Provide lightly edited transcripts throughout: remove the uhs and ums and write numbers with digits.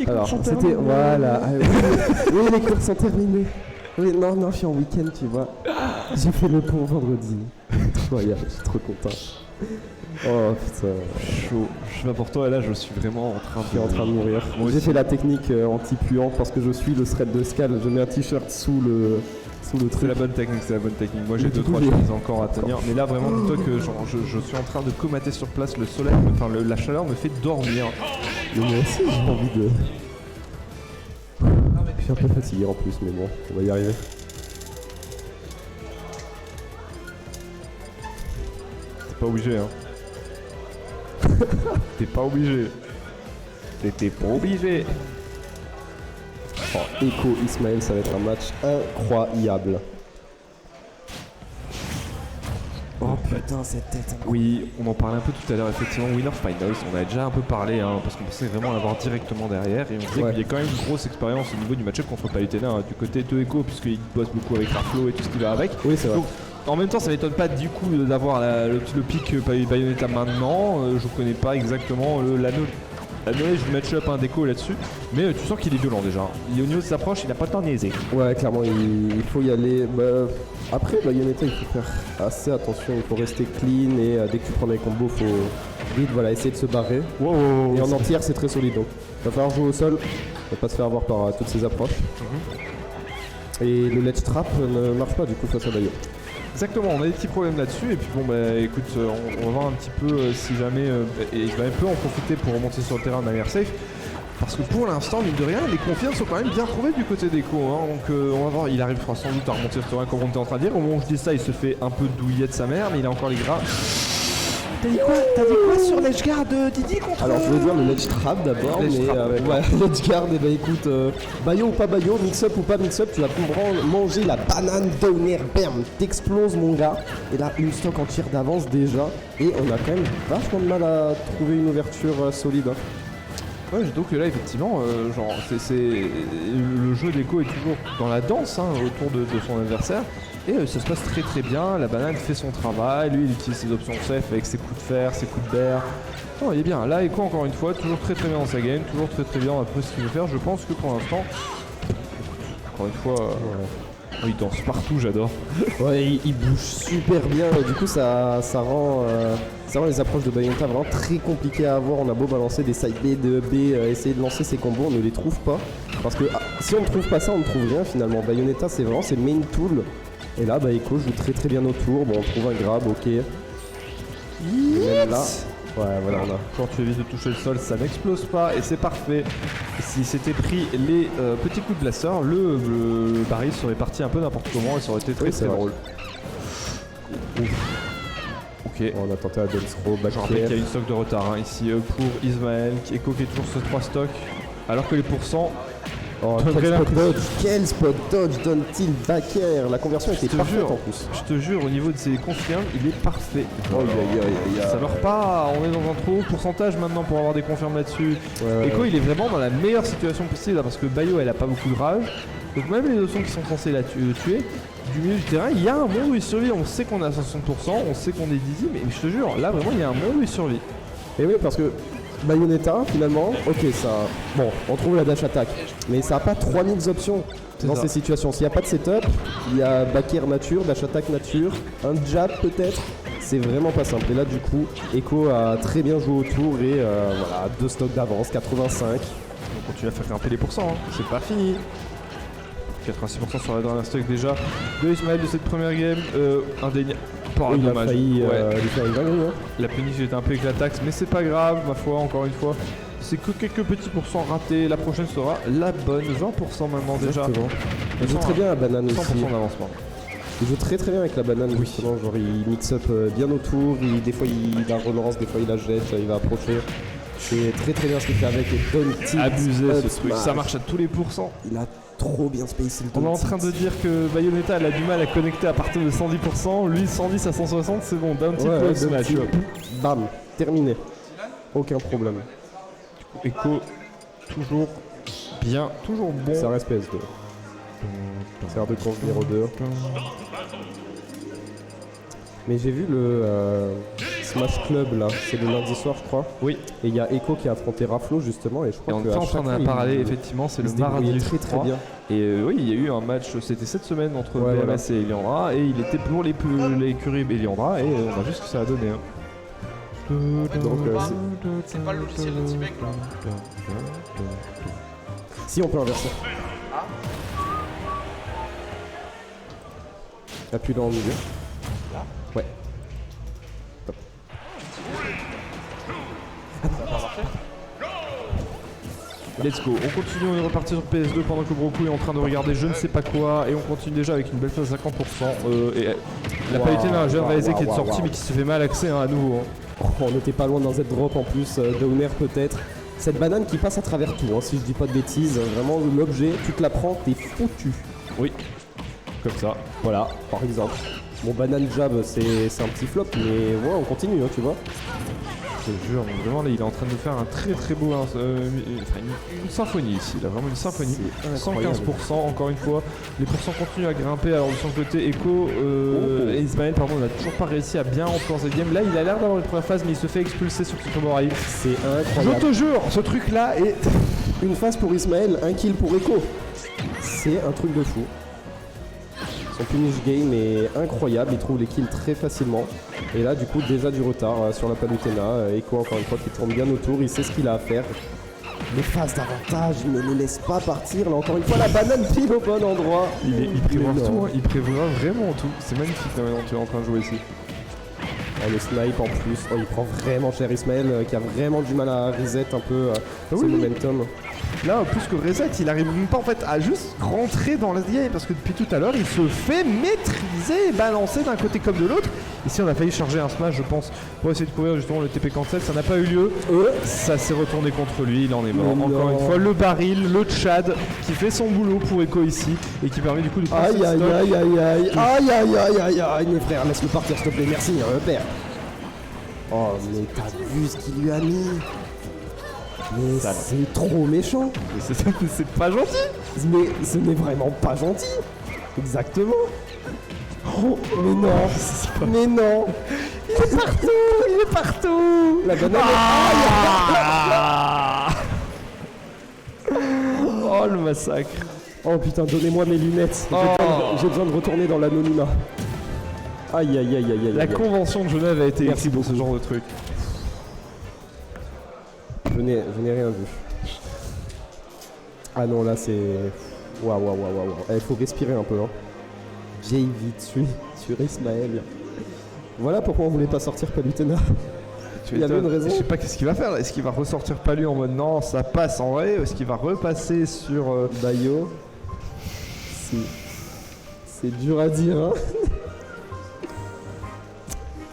Alors, c'était... Voilà. Oui, les cours sont terminés. Oui, non, je suis en week-end, tu vois. J'ai fait le pont vendredi. Incroyable, je suis trop content. Oh putain. Chaud. Je sais pas pour toi, et là, je suis vraiment en train de mourir. J'ai fait la technique anti-puant parce que je suis le thread de Scal. Je mets un t-shirt sous le truc. C'est la bonne technique, Moi, j'ai 2-3 choses encore à tenir. Mais là, vraiment, dis-toi que genre, je suis en train de comater sur place. Le soleil, la chaleur me fait dormir. Mais moi aussi, j'ai envie de... Je suis un peu fatigué en plus, mais bon, on va y arriver. T'es pas obligé, hein. T'es pas obligé. T'es pas obligé. Oh, Echo Ismaël, ça va être un match incroyable. Oh putain, cette tête. Oui, on en parlait un peu tout à l'heure, effectivement. Winner Finals, on a déjà un peu parlé, hein, parce qu'on pensait vraiment l'avoir directement derrière. Et on disait qu'il y a quand même une grosse expérience au niveau du match-up contre Palutena, hein, du côté de Echo, puisqu'il bosse beaucoup avec Raflo et tout ce qui va avec. Oui, c'est vrai. Donc, en même temps, ça m'étonne pas du coup d'avoir le pic Bayonetta maintenant. Je connais pas exactement la knowledge du match-up d'Echo là-dessus, mais tu sens qu'il est violent déjà. Au niveau de sa approche, il n'a pas le temps de niaiser. Ouais, clairement, il faut y aller. Après, Bayonetta, il faut faire assez attention, il faut rester clean et dès que tu prends des combos, il faut vite essayer de se barrer. Wow, et en entière, c'est très solide, donc il va falloir jouer au sol, ne pas se faire avoir par toutes ces approches. Et le ledge trap ne marche pas du coup face à Bayo. Exactement, on a des petits problèmes là-dessus et puis bon écoute, on va voir un petit peu si jamais et je vais un peu en profiter pour remonter sur le terrain de manière safe parce que pour l'instant, mine de rien, les confirmes sont quand même bien trouvées du côté d'Echo, hein, donc on va voir, il arrivera sans doute à remonter sur le terrain comme on était en train de dire. Au moment où je dis ça, il se fait un peu douiller de sa mère, mais il a encore les gras. T'as dit quoi sur l'edgeguard Didi contre... Alors je veux dire le ledge trap d'abord, ledge guard, et écoute, Bayo ou pas Bayo, mix-up ou pas mix-up, tu vas manger la banane downer, bam, t'exploses mon gars. Et là, une stock entière d'avance déjà, et on a quand même vachement de mal à trouver une ouverture solide. Hein. Ouais, donc là effectivement, c'est le jeu d'Echo est toujours dans la danse autour de son adversaire. Et ça se passe très très bien, la banane fait son travail, lui il utilise ses options safe avec ses coups de fer, ses coups de berre. Non, il est bien, là Echo encore une fois, toujours très très bien dans sa game, toujours très très bien après ce qu'il veut faire. Je pense que pour l'instant, encore une fois, il danse partout, j'adore. Ouais, il bouge super bien, et du coup ça rend les approches de Bayonetta vraiment très compliquées à avoir. On a beau balancer des side B, de B, essayer de lancer ses combos, on ne les trouve pas. Parce que si on ne trouve pas ça, on ne trouve rien finalement. Bayonetta c'est vraiment ses main tools. Et là, Echo joue très très bien autour. Bon, on trouve un grab, ok. Même là, voilà, on a. Quand tu évites de toucher le sol, ça n'explose pas et c'est parfait. Si c'était pris les petits coups de blaster, le baril serait parti un peu n'importe comment et ça aurait été très très drôle. Ok. On a tenté la dance throw, back. Je rappelle qu'il y a une stock de retard ici pour Ismaël. Echo qui est toujours sur 3 stocks. Alors que les pourcents. Oh, quel spot dodge donne-t-il back air? La conversion était parfaite en plus. Je te jure, au niveau de ses confirmes, il est parfait. Ça meurt pas, on est dans un trop haut pourcentage maintenant pour avoir des confirmes là-dessus. Echo il est vraiment dans la meilleure situation possible là, parce que Bayo elle a pas beaucoup de rage. Donc même les options qui sont censées le tuer, du milieu du terrain, il y a un monde où il survit. On sait qu'on est à 60%, on sait qu'on est dizzy, mais je te jure, là vraiment il y a un monde où il survit. Et oui, parce que Bayonetta, finalement, ok, ça. Bon, on trouve la dash attack, mais ça n'a pas 3000 options dans ces situations. S'il n'y a pas de setup, il y a back air nature, dash attack nature, un jab peut-être. C'est vraiment pas simple. Et là, du coup, Echo a très bien joué autour et voilà, 2 stocks d'avance, 85. On continue à faire grimper les pourcents, c'est pas fini. 86% sur la dernière stock déjà de Ismaël de cette première game. Indéniable. Il a failli lui faire une dinguerie. Hein. La punish était un peu éclataxe, mais c'est pas grave, ma foi, encore une fois. C'est que quelques petits pourcents ratés. La prochaine sera la bonne, 20% maintenant déjà. Il joue très bien la banane aussi. 100% d'avancement. Il joue très très bien avec la banane, justement. Genre il mix up bien autour, des fois il la relance, des fois il la jette, il va approcher. C'est très très bien ce qu'il fait avec les donne tilt. Abusé ce truc, ça marche à tous les pourcents. Il a trop bien spacé le On est en train de dire que Bayonetta elle a du mal à connecter à partir de 110%, lui 110 à 160 c'est bon, down tilt smash. Bam, terminé. Aucun problème. Echo, toujours bien, toujours bon. Ça reste PS2. C'est de convenir aux deux. Mais j'ai vu Smash Club là, c'est le lundi soir je crois. Oui. Et il y a Echo qui a affronté Raflo justement et je Et crois on que était à en chaque train fois, d'en parler, il- effectivement, c'est il le se débrouillait mardi, très je très crois. bien. Et oui, il y a eu un match, c'était cette semaine entre Ouais, BMS voilà. et Eliandra, et il était pour l'écurie Eliandra, et on a vu ce que ça a donné. Hein. Donc C'est pas le logiciel de T-Mec là. si on peut inverser. Appuie là en milieu. Ouais. Top. Let's go, on continue, on est reparti sur PS2 pendant que Broku est en train de regarder je ne sais pas quoi, et on continue déjà avec une belle phase à 50%. Et la Wow, qualité d'un jeune wow, réalisé wow, qui est wow, sorti wow. mais qui se fait mal accès à nouveau. Hein. Oh, on n'était pas loin d'un Z-drop en plus, Downer peut-être. Cette banane qui passe à travers tout, hein, si je dis pas de bêtises. Vraiment, l'objet, tu te la prends, t'es foutu. Oui, comme ça. Voilà, par exemple. Mon banane jab, c'est un petit flop, mais ouais, on continue, hein, tu vois. Je te jure, mais vraiment là il est en train de nous faire un très très beau une symphonie ici, il a vraiment une symphonie. C'est incroyable. 115%, encore une fois, les pourcents continuent à grimper. Alors de son côté, Echo et Ismaël pardon, n'a toujours pas réussi à bien rentrer dans cette game. Là il a l'air d'avoir une première phase mais il se fait expulser sur Tsutomorai. C'est Je incroyable. te jure, ce truc là est... Une phase pour Ismaël, un kill pour Echo. C'est un truc de fou. Son punish game est incroyable, il trouve les kills très facilement. Et là, du coup, déjà du retard sur la Palutena. Echo, encore une fois, qui tourne bien autour, il sait ce qu'il a à faire. Les phases d'avantage, il ne les laisse pas partir. Là, encore une fois, la banane pile au bon endroit. Il prévoit Mais tout, non. hein, il prévoit vraiment tout. C'est magnifique la manière dont tu es en train de jouer ici. Oh, le snipe en plus, oh, il prend vraiment cher Ismaël qui a vraiment du mal à reset un peu ce oui. momentum. Là, plus que reset, il arrive même pas en fait à juste rentrer dans la game parce que depuis tout à l'heure, il se fait maîtriser et balancer d'un côté comme de l'autre. Ici, on a failli charger un smash, je pense, pour essayer de couvrir justement le TP cancel. Ça n'a pas eu lieu. Ça s'est retourné contre lui, il en est mort. Mais Encore non. une fois, le baril, le Tchad, qui fait son boulot pour Echo ici et qui permet du coup de passer Aïe le aïe stock. aïe aïe aïe aïe aïe aïe aïe aïe mes frères, laisse-le partir s'il te plaît, merci, père. Oh mais t'as vu ce qu'il lui a mis. Mais c'est trop méchant. Mais c'est pas gentil. Mais ce n'est vraiment pas gentil. Exactement. Oh mais non. Mais non. Il est partout. Il est partout. La banane Oh le massacre. Oh putain, donnez-moi mes lunettes. J'ai besoin de retourner dans l'anonymat. Aïe aïe aïe aïe aïe. La aïe. convention de Genève a été Merci écrite pour ce genre de truc. Je n'ai rien vu. Ah non, là c'est... Waouh, waouh, waouh, waouh. Il faut respirer un peu. Hein. J'ai vite sur Ismaël. Voilà pourquoi on voulait pas sortir Palutena. Il y avait une raison. Je sais pas qu'est-ce qu'il va faire. Est-ce qu'il va ressortir Palu en mode non, ça passe en vrai? Ou est-ce qu'il va repasser sur... Bayo. C'est dur à dire, hein.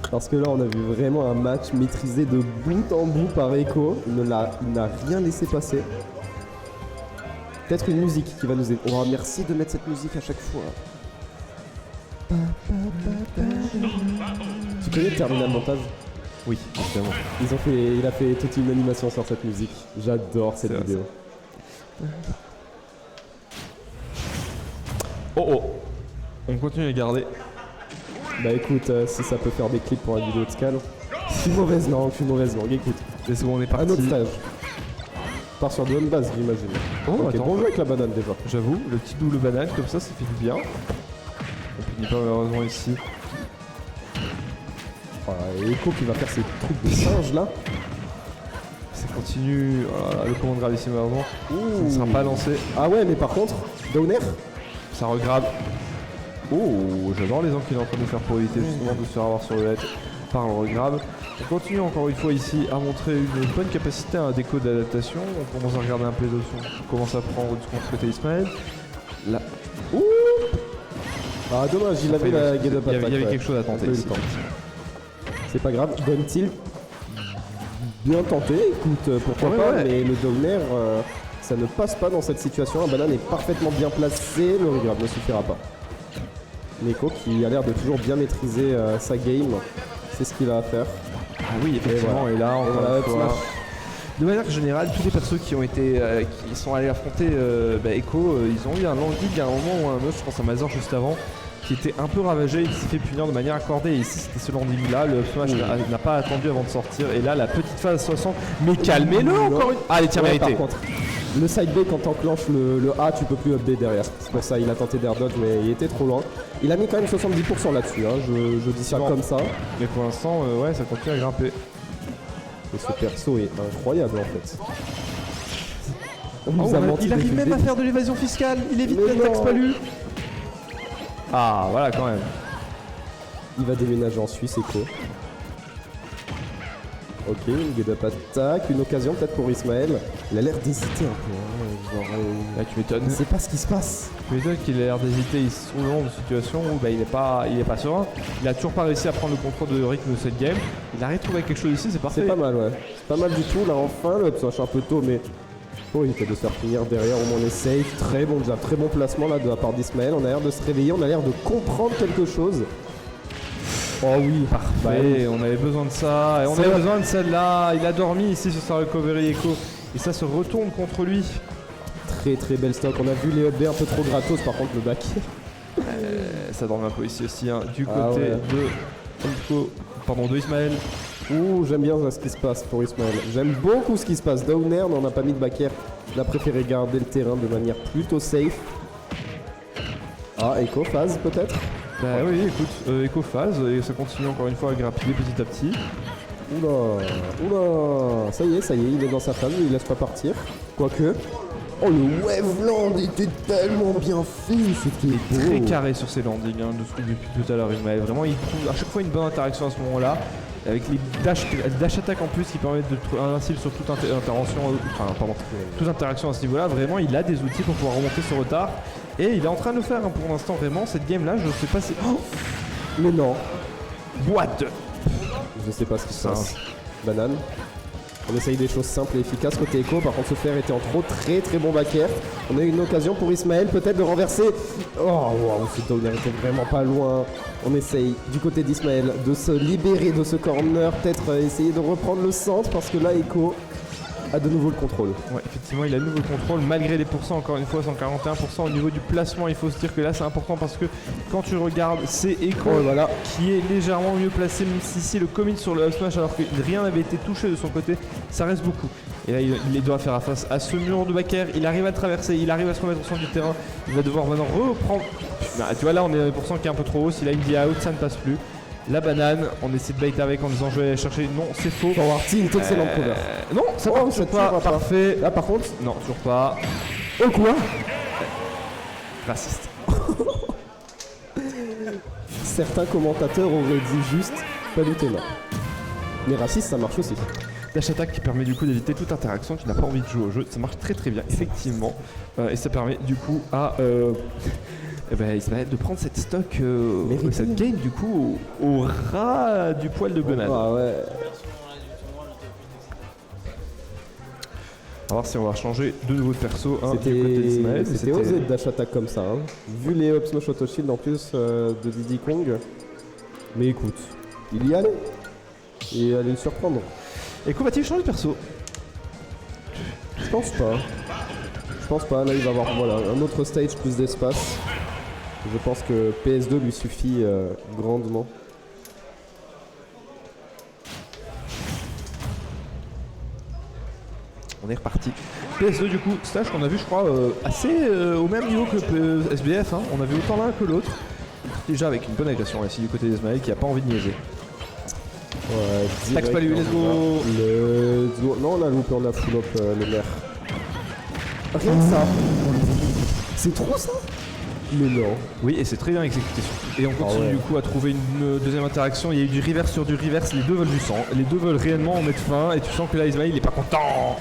Parce que là, on a vu vraiment un match maîtrisé de bout en bout par Echo. Il n'a rien laissé passer. Peut-être une musique qui va nous aider. Oh, merci de mettre cette musique à chaque fois. Tu connais le Terminal Montage? Oui, évidemment. Il a fait toute une animation sur cette musique. J'adore cette C'est vrai, vidéo. Oh. On continue à les garder. Bah écoute, si ça peut faire des clips pour la vidéo de Scal. Je suis mauvaise langue. Écoute, Et c'est bon, on est un parti. autre stage. Part sur de bonne base, j'imagine. Oh, Ok, attends. bon jeu avec la banane déjà. J'avoue, le petit double banane, comme ça fait du bien. On finit pas malheureusement ici. Voilà, et Echo qui va faire ses trucs de singe là. Ça continue. Voilà, le commande grave ici malheureusement. Ça ne sera pas lancé. Ah ouais, mais par contre, Downer. Ça regrabe. Oh, j'adore les angles qu'il est en train de faire pour éviter justement de se faire avoir sur le net par le regrab. On continue encore une fois ici à montrer une bonne capacité à un déco d'adaptation. On commence à regarder un peu les options. On commence à prendre du contre côté Ismaël. Là. Ouh, Ah dommage, il avait la get up il y attack. avait ouais. quelque chose à On tenter peut eu ici. le temps. C'est pas grave, bonne tilt. Bien tenté, écoute, pourquoi Ouais, pas, ouais. mais le Downer, ça ne passe pas dans cette situation. La banane est parfaitement bien placée, le regrab ne suffira pas. Neko qui a l'air de toujours bien maîtriser sa game, c'est ce qu'il a à faire. Ah oui, effectivement, et là, encore voilà, une fois, smash. de manière générale, tous les persos qui ont été, qui sont allés affronter Echo, ils ont eu un long gig à un moment ou à un autre, je pense à Mazor juste avant, qui était un peu ravagé et qui s'est fait punir de manière accordée. Et ici c'était ce landing là, le smash n'a pas attendu avant de sortir. Et là la petite phase 60, mais calmez-le encore une. Ah les tirs mérités. Par contre, le side B quand t'enclenches le A, tu peux plus up B derrière. C'est pour ça il a tenté d'air dodge mais il était trop loin. Il a mis quand même 70% là-dessus, hein. Je dis ça comme ça. Mais pour l'instant, ouais, ça continue à grimper. Et ce perso est incroyable en fait. Il arrive même à faire de l'évasion fiscale, il évite la taxe palue. Ah voilà quand même. Il va déménager en Suisse, Echo. Ok, une get-up attaque, une occasion peut-être pour Ismaël. Il a l'air d'hésiter un peu. Hein, genre, là tu m'étonnes. Il sait pas ce qui se passe. Tu m'étonnes qu'il a l'air d'hésiter, il se trouve dans une situation où il est pas serein. Il a toujours pas réussi à prendre le contrôle de rythme de cette game. Il a retrouvé quelque chose ici, c'est parfait. C'est pas mal, ouais. C'est pas mal du tout, là enfin, le up un peu tôt, mais... Oh, il était de se faire finir derrière, au moins on est safe. Très bon, déjà très bon placement là de la part d'Ismaël. On a l'air de se réveiller, on a l'air de comprendre quelque chose. Oh oui, parfait, on avait besoin de ça, et on avait besoin de celle-là. Il a dormi ici sur sa recovery Echo, et ça se retourne contre lui. Très très belle stock, on a vu les up un peu trop gratos, par contre le back. Ça dorme un peu ici aussi, hein, du côté de Ismaël. Ouh, j'aime bien ce qui se passe pour Ismaël. J'aime beaucoup ce qui se passe. Downer, mais on n'a pas mis de back air. On a préféré garder le terrain de manière plutôt safe. Ah, Echo, phase peut-être. Bah oui, écoute, Echo phase, et ça continue encore une fois à grappiller petit à petit. Oula, ça y est, il est dans sa phase, il laisse pas partir. Quoique. Oh, le Waveland était tellement bien fait, c'était beau. Très carré sur ses landings, hein, de ce que depuis tout à l'heure, Ismaël. Vraiment, il trouve à chaque fois une bonne interaction à ce moment-là. Avec les dash attack en plus qui permettent de trouver un invincible sur toute toute interaction à ce niveau-là. Vraiment, il a des outils pour pouvoir remonter ce retard. Et il est en train de le faire, hein, pour l'instant, vraiment. Cette game-là, je sais pas si... Oh, mais non. What? Je sais pas ce qui se passe. Banane. On essaye des choses simples et efficaces côté Echo. Par contre, ce fer était en trop. Très très bon back air. On a eu une occasion pour Ismaël peut-être de renverser. Oh wow, ce downer était vraiment pas loin. On essaye du côté d'Ismaël de se libérer de ce corner. Peut-être essayer de reprendre le centre parce que là, Echo a de nouveau le contrôle. Ouais, effectivement, il a de nouveau le contrôle malgré les pourcents, encore une fois, 141% au niveau du placement. Il faut se dire que là, c'est important parce que quand tu regardes, c'est Echo qui est légèrement mieux placé, même si ici le commit sur le up smash alors que rien n'avait été touché de son côté, ça reste beaucoup. Et là, il doit faire face à ce mur de back air. Il arrive à le traverser, il arrive à se remettre au centre du terrain. Il va devoir maintenant reprendre. Bah, tu vois, là, on est à 1% qui est un peu trop haut. S'il a une vie out, ça ne passe plus. La banane, on essaie de bait avec en disant je vais aller chercher. Non, c'est faux. Forward tilt, excellent cover. Non, ça marche toujours pas. Parfait. Là, par contre, non, toujours pas. Oh quoi? Raciste. Certains commentateurs auraient dit juste pas du tout, non. Mais raciste, ça marche aussi. Dash attack qui permet du coup d'éviter toute interaction. Tu n'as pas envie de jouer au jeu. Ça marche très très bien, effectivement. Et ça permet du coup à Ismaël de prendre cette stock, cette game du coup au ras du poil de Gonade. Ah ouais. On va voir si on va changer de nouveau de perso. Hein, c'était osé de dash attack comme ça. Hein. Vu les up smash auto shield en plus de Diddy Kong. Mais écoute, il y allait. Et allait le surprendre. Et quoi va-t-il changer de perso? Je pense pas. Je pense pas. Là, il va avoir un autre stage, plus d'espace. Je pense que PS2 lui suffit grandement. On est reparti. PS2 du coup, stage qu'on a vu je crois assez au même niveau que SBF. Hein. On a vu autant l'un que l'autre. Déjà avec une bonne agression ici du côté d'Ismaël qui a pas envie de niaiser. Ouais, taxe pas lui, let's go. Non, on a loupé, on a full up le maire. Rien que ça. C'est trop ça. Mais non. Oui, et c'est très bien exécuté surtout. Et on continue du coup à trouver une deuxième interaction. Il y a eu du reverse sur du reverse. Les deux veulent du sang. Les deux veulent réellement en mettre fin. Et tu sens que là, Ismaël, il est pas content.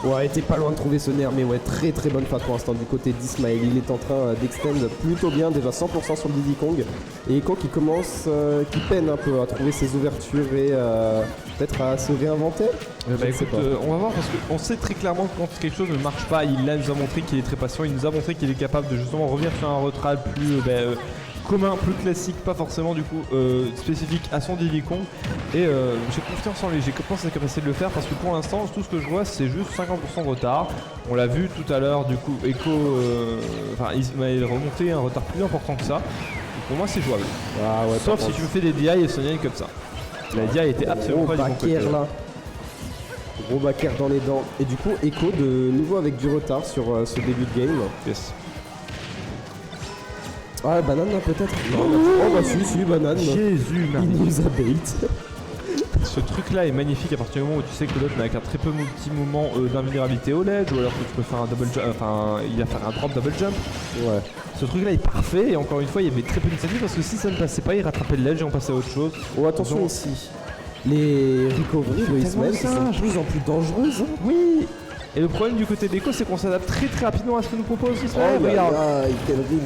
Ouais, t'es pas loin de trouver ce nerf, mais ouais, très très bonne phase pour l'instant du côté d'Ismaël. Il est en train d'extend plutôt bien, déjà 100% sur le Diddy Kong. Et Echo qui commence, qui peine un peu à trouver ses ouvertures et peut-être à se réinventer. Écoute, on va voir parce qu'on sait très clairement que quand quelque chose ne marche pas, il nous a montré qu'il est très patient, il nous a montré qu'il est capable de justement revenir sur un retrait plus commun, plus classique, pas forcément du coup spécifique à son Diddy Kong. Et j'ai confiance en lui, j'ai confiance en sa capacité de le faire parce que pour l'instant tout ce que je vois c'est juste 50% de retard. On l'a vu tout à l'heure du coup Echo, Ismaël remonté un retard plus important que ça. Pour moi c'est jouable. Ah ouais, Sauf si tu me fais des DI et Sonia comme ça. La DI était absolument gros pas du bon côté. backer là. Gros backer dans les dents. Et du coup, Echo de nouveau avec du retard sur ce début de game. Yes. Ah, banane là peut-être. Oh bah si, banane. Jésus Il Marie. nous a bait. Ce truc là est magnifique à partir du moment où tu sais que l'autre n'a qu'un très petit moment d'invulnérabilité au ledge, ou alors que tu peux faire un double jump, enfin il va faire un drop double jump. Ouais. Ce truc là est parfait et encore une fois il y avait très peu d'initiative parce que si ça ne passait pas il rattrapait le ledge et on passait à autre chose. Oh attention Donc- ici. Les recoveries de Ismaël qui sont de plus en plus dangereuses. Hein. Oui. Et le problème du côté d'Echo c'est qu'on s'adapte très rapidement à ce que nous propose Ismaël. Oh là Regarde. là, quel build.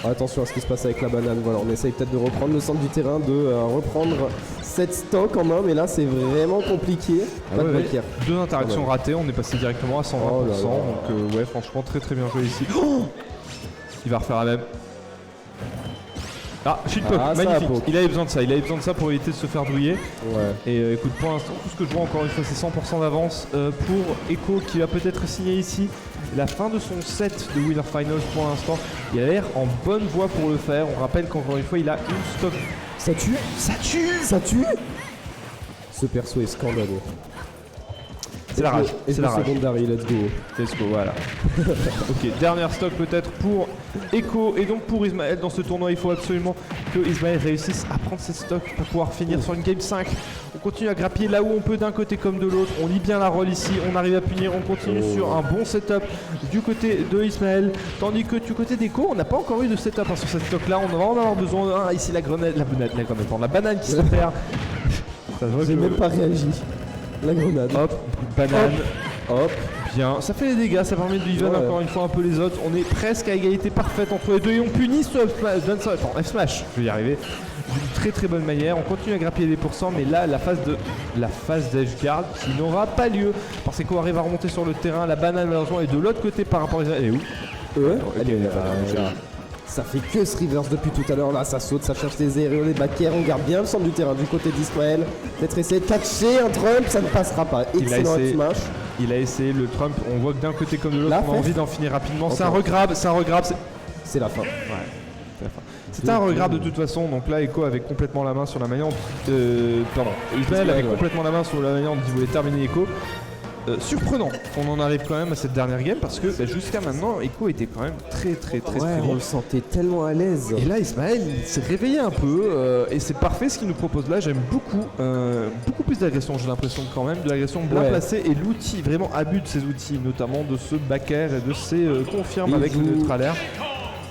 Attention à ce qui se passe avec la banane, voilà, on essaye peut-être de reprendre le centre du terrain, de reprendre cette stock en main, mais là c'est vraiment compliqué. Pas de Ouais, backer. Deux interactions ratées, on est passé directement à 120%, Oh là là. donc ouais franchement très bien joué ici. Il va refaire la même. Ah, shit poke, Ah, ça magnifique. poke. Il avait besoin de ça pour éviter de se faire douiller. Ouais. Et écoute, pour l'instant, tout ce que je vois encore une fois, c'est 100% d'avance pour Echo qui va peut-être signer ici la fin de son set de Winner Finals pour l'instant. Il a l'air en bonne voie pour le faire. On rappelle qu'encore une fois, il a une stock. Ça tue. Ça tue. Ce perso est scandaleux. C'est la rage. Et C'est le la rage. secondary, let's go. Let's go, voilà. Ok, dernière stock peut-être pour Echo et donc pour Ismaël dans ce tournoi. Il faut absolument que Ismaël réussisse à prendre cette stock pour pouvoir finir sur une game 5. On continue à grappiller là où on peut d'un côté comme de l'autre. On lit bien la roll ici, on arrive à punir, on continue sur un bon setup du côté de Ismaël. Tandis que du côté d'Echo, on n'a pas encore eu de setup sur cette stock là. On va en avoir besoin. Ah, ici la grenade, la banane qui se perd. Ça se voit J'ai que- même pas réagi. La grenade. Hop, banane. Hop. Bien, ça fait des dégâts, ça permet de even Ouais. encore une fois un peu les autres. On est presque à égalité parfaite entre les deux et on punit ce F-Smash, je vais y arriver, d'une très bonne manière. On continue à grappiller les pourcents, mais là, la phase d'edgeguard qui n'aura pas lieu parce qu'on arrive à remonter sur le terrain. La banane, malheureusement, est de l'autre côté par rapport à Israël. Elle est où? Ouais. Ok, Allez, voilà. ça fait que ce reverse depuis tout à l'heure. Là, ça saute, ça cherche les aériaux, les backers. On garde bien le centre du terrain du côté d'Ismaël. Peut-être essayer de catcher un Trump, ça ne passera pas. Il a Excellent essayé. smash. Il a essayé le Trump, on voit que d'un côté comme de l'autre, La on a fête. envie d'en finir rapidement. Encore. C'est un regrab, C'est la fin. C'était un regret de toute façon, donc là Echo avait complètement la main sur la manière dont... pardon, Ismaël avait ouais. complètement la main sur la manière dont il voulait terminer Echo. Surprenant qu'on en arrive quand même à cette dernière game parce que jusqu'à maintenant Echo était quand même très Ouais, on bon. le sentait tellement à l'aise. Et là Ismaël il s'est réveillé un peu et c'est parfait ce qu'il nous propose là, j'aime beaucoup plus d'agression, j'ai l'impression quand même, de l'agression bien Ouais. placée et l'outil, vraiment abus de ses outils, notamment de ce backer et de ses confirmes Il avec le joue- neutralaire.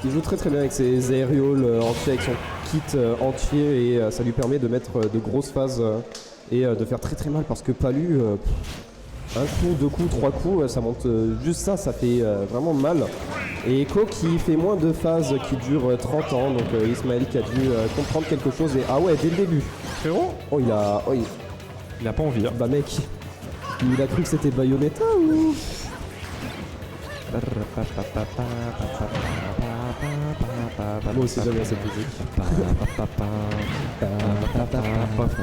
Il joue très bien avec ses aérioles entiers, avec son kit entier et ça lui permet de mettre de grosses phases et de faire très mal parce que Palu, un coup, deux coups, trois coups, ça monte juste ça fait vraiment mal. Et Echo qui fait moins de phases qui durent 30 ans, donc Ismaël qui a dû comprendre quelque chose et ah ouais, dès le début. Frérot, Oh il a... Oh, il a pas envie. Hein. bah mec, il a cru que c'était Bayonetta ou... Moi aussi j'aime bien cette musique.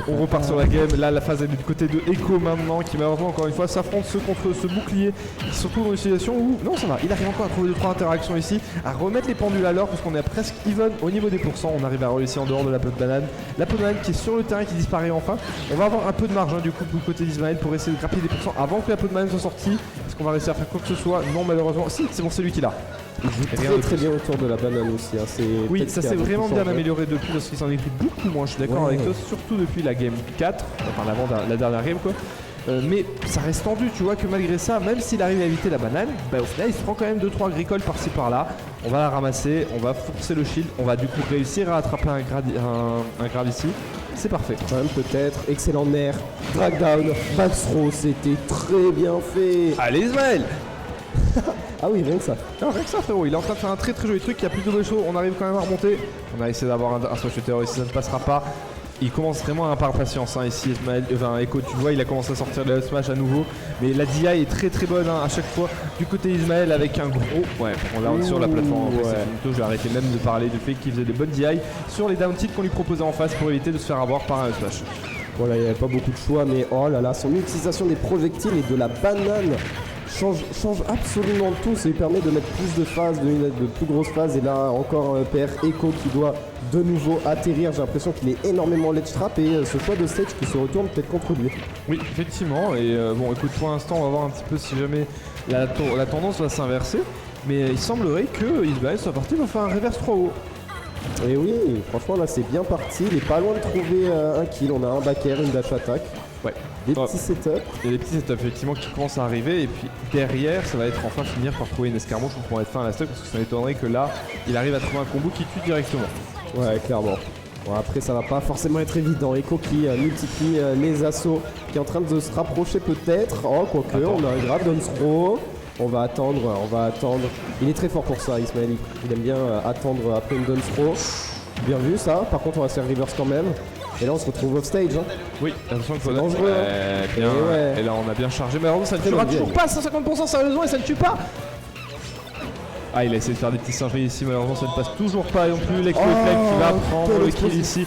On repart sur la game, là la phase est du côté de Echo maintenant qui malheureusement encore une fois s'affronte contre ce bouclier qui se retrouve dans une situation où non ça va, il arrive encore à trouver 2-3 interactions ici, à remettre les pendules à l'heure parce qu'on est presque even au niveau des pourcents, on arrive à réussir en dehors de la peau de banane, la peau de banane qui est sur le terrain qui disparaît enfin, on va avoir un peu de marge du coup du côté d'Ismaël pour essayer de grappiller des pourcents avant que la peau de banane soit sortie, est-ce qu'on va réussir à faire quoi que ce soit? Non malheureusement, si c'est bon c'est lui qui l'a. Il joue très bien autour de la banane aussi. Hein. Oui, peut-être ça qu'il y a s'est beaucoup vraiment bien changé. amélioré depuis parce qu'il s'en est pris beaucoup moins, je suis d'accord Ouais. avec toi, surtout depuis la game 4, enfin la dernière game quoi. Mais ça reste tendu, tu vois que malgré ça, même s'il arrive à éviter la banane, bah, au final il se prend quand même 2-3 agricoles par-ci par-là. On va la ramasser, on va forcer le shield, on va du coup réussir à attraper un grab ici. C'est parfait. Trump peut-être, excellent nerf, drag down, back throw, c'était très bien fait. Allez Ismaël! Ah oui, rien que ça. Non, rien que ça frérot, il est en train de faire un très joli truc, il y a plus de show, on arrive quand même à remonter. On a essayé d'avoir un switch shooter ici, ça ne passera pas. Il commence vraiment à par patience ici, Ismaël, Echo, tu vois, il a commencé à sortir le smash à nouveau. Mais la DI est très bonne à chaque fois du côté Ismaël avec un gros... Ouais, on l'a sur la plateforme en fait, Ouais. c'est finito, je vais arrêter même de parler du fait qu'il faisait des bonnes DI sur les down tilts qu'on lui proposait en face pour éviter de se faire avoir par un smash. Voilà, il n'y avait pas beaucoup de choix, mais oh là là, son utilisation des projectiles et de la banane change absolument tout. Ça lui permet de mettre plus de phases, de plus grosses phases. Et là, encore PR Echo qui doit de nouveau atterrir. J'ai l'impression qu'il est énormément ledge trap et ce choix de stage qui se retourne peut-être contre lui. Oui, effectivement. Et bon, écoute, pour l'instant, on va voir un petit peu si jamais la tendance va s'inverser. Mais il semblerait que Ismaël soit parti pour faire un reverse 3 haut. Et oui, franchement là c'est bien parti, il est pas loin de trouver un kill, on a un back air, une dash attack. Ouais. Des petits setups. Il y a des petits setups effectivement qui commencent à arriver et puis derrière ça va être enfin finir par trouver une escarmouche pour mettre fin à la stock parce que ça m'étonnerait que là il arrive à trouver un combo qui tue directement. Ouais clairement. Bon, après ça va pas forcément être évident, Echo qui multiplie les assauts, qui est en train de se rapprocher peut-être. Oh quoique, on a un grave down throw. On va attendre. Il est très fort pour ça, Ismaël. Il aime bien attendre après une down throw. Bien vu ça. Par contre, on va se faire reverse quand même. Et là, on se retrouve off stage. Hein. Oui, attention qu'il faut dangereux. Bien, ouais. Et là, on a bien chargé. Mais alors, ça ne tuera toujours pas 150% sérieusement et ça ne tue pas. Ah, il a essayé de faire des petits singeries ici, malheureusement ça ne passe toujours pas non plus. L'exploit Flame qui va prendre le kill ici.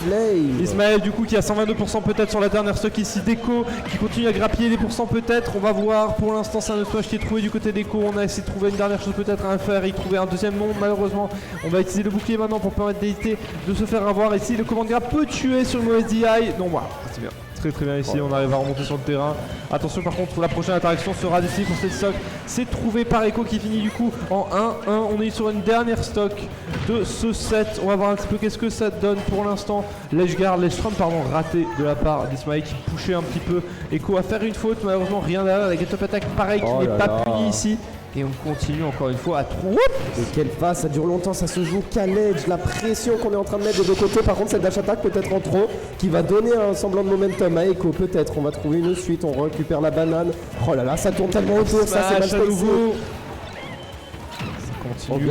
Ismaël du coup qui a 122% peut-être sur la dernière stock ici. Deco qui continue à grappiller des pourcents peut-être. On va voir, pour l'instant c'est un autre qui est trouvé du côté d'Echo. On a essayé de trouver une dernière chose peut-être à faire. Il trouvait un deuxième nom malheureusement. On va utiliser le bouclier maintenant pour permettre d'éviter de se faire avoir. Ici le command grab peut tuer sur le mauvais DI. Non voilà, c'est bien. Très bien ici, on arrive à remonter sur le terrain. Attention par contre, la prochaine interaction sera d'ici pour cette stock. C'est trouvé par Echo qui finit du coup en 1-1. On est sur une dernière stock de ce set. On va voir un petit peu qu'est-ce que ça donne pour l'instant. Ledge Trump raté de la part d'Ismaël qui poussait un petit peu Echo à faire une faute. Malheureusement rien derrière. La get up attack pareil qui n'est pas puni ici. Et on continue encore une fois à trop. Et quelle passe, ça dure longtemps, ça se joue qu'à l'edge, la pression qu'on est en train de mettre des deux côtés. Par contre, cette dash attack peut-être en trop, qui va donner un semblant de momentum à Echo. Peut-être, on va trouver une suite, on récupère la banane. Oh là là, ça tourne tellement autour, ça c'est mal spacé. Continue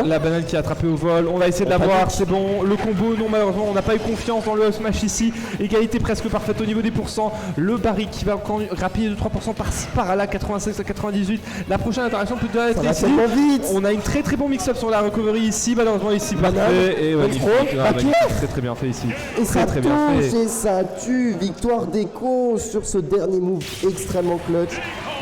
la banane qui est attrapée au vol, on va essayer de l'avoir, c'est bon, le combo non malheureusement on n'a pas eu confiance dans le smash ici, égalité presque parfaite au niveau des pourcents, le barrique qui va encore grappiller de 3% par-ci par-là, 96 à 98, la prochaine interaction peut déjà être ici, on a une très bon mix-up sur la recovery ici, malheureusement ici parfait, et très bien fait ici, et ça très touche bien fait. Et ça tue, victoire d'Echo sur ce dernier move extrêmement clutch,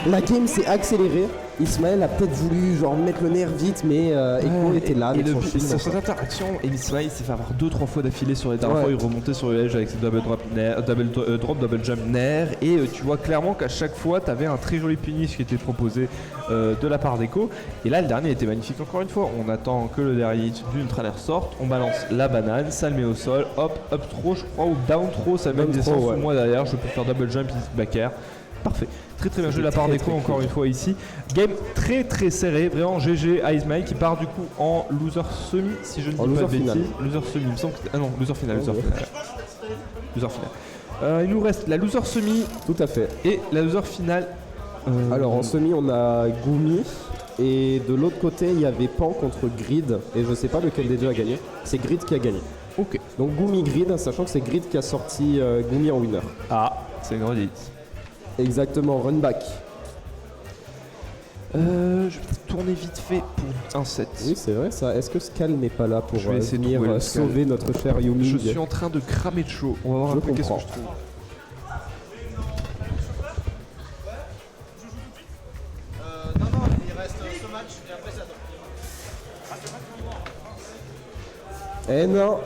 la game s'est accélérée. Ismaël a peut-être voulu genre mettre le nerf vite, mais Echo était là avec son shield. Sur cette interaction, Ismaël s'est fait avoir 2-3 fois d'affilée sur les dernières fois, il remontait sur le edge avec ses double drop, jump nair, et tu vois clairement qu'à chaque fois, tu avais un très joli punish qui était proposé de la part d'Echo. Et là, le dernier était magnifique encore une fois. On attend que le dernier d'une trailer sorte, on balance la banane, ça le met au sol, hop, up throw, je crois, ou down throw, ça met une descente sous moi derrière, je peux faire double jump, back air. Parfait, très bien joué de la part d'Echo encore une fois ici. Game très serré, vraiment GG à Ismaël qui part du coup en loser semi si je ne dis pas de bêtises. Loser semi, il me semble que ah non, loser final. Loser final. Il nous reste la loser semi. Tout à fait. Et la loser finale. Alors en semi on a Gumi. Et de l'autre côté il y avait Pan contre Grid. Et je sais pas lequel des deux a gagné. C'est Grid qui a gagné. Ok. Donc Gumi Grid, sachant que c'est Grid qui a sorti Gumi en winner. Ah, c'est une redite. Exactement, run back. Je vais tourner vite fait pour un set. Oui, c'est vrai ça. Est-ce que Skal n'est pas là pour venir sauver notre cher Yumi? Je suis en train de cramer de chaud. On va voir un peu qu'est-ce que je trouve. Non, il reste ce match et après ça tombe. Eh non.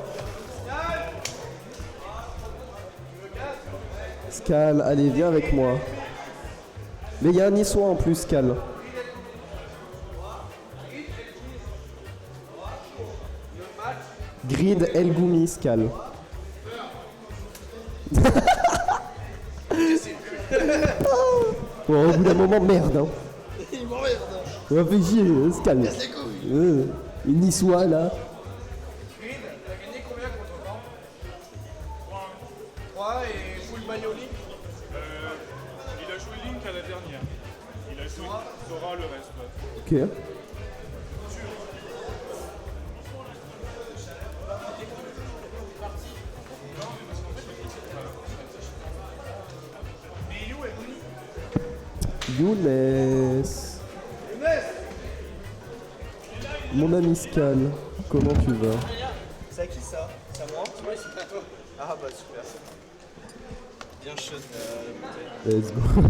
Skal, allez, viens avec moi. Mais il y a un niçois en plus, Skal. Grid El Goumi, Skal. Bon, au bout d'un moment, merde. Hein. Il m'emmerde. On va faire chier, Skal. Une niçois là. Green, il a gagné combien contre Pan 3 et full maillot Link. Il a joué Link à la dernière. Il a joué Sora le reste. Ok. Younes. Mon ami Skal, comment tu vas? C'est à qui ça? C'est à moi? Oui, c'est à toi. Ah bah super. Bien chaud. Let's go.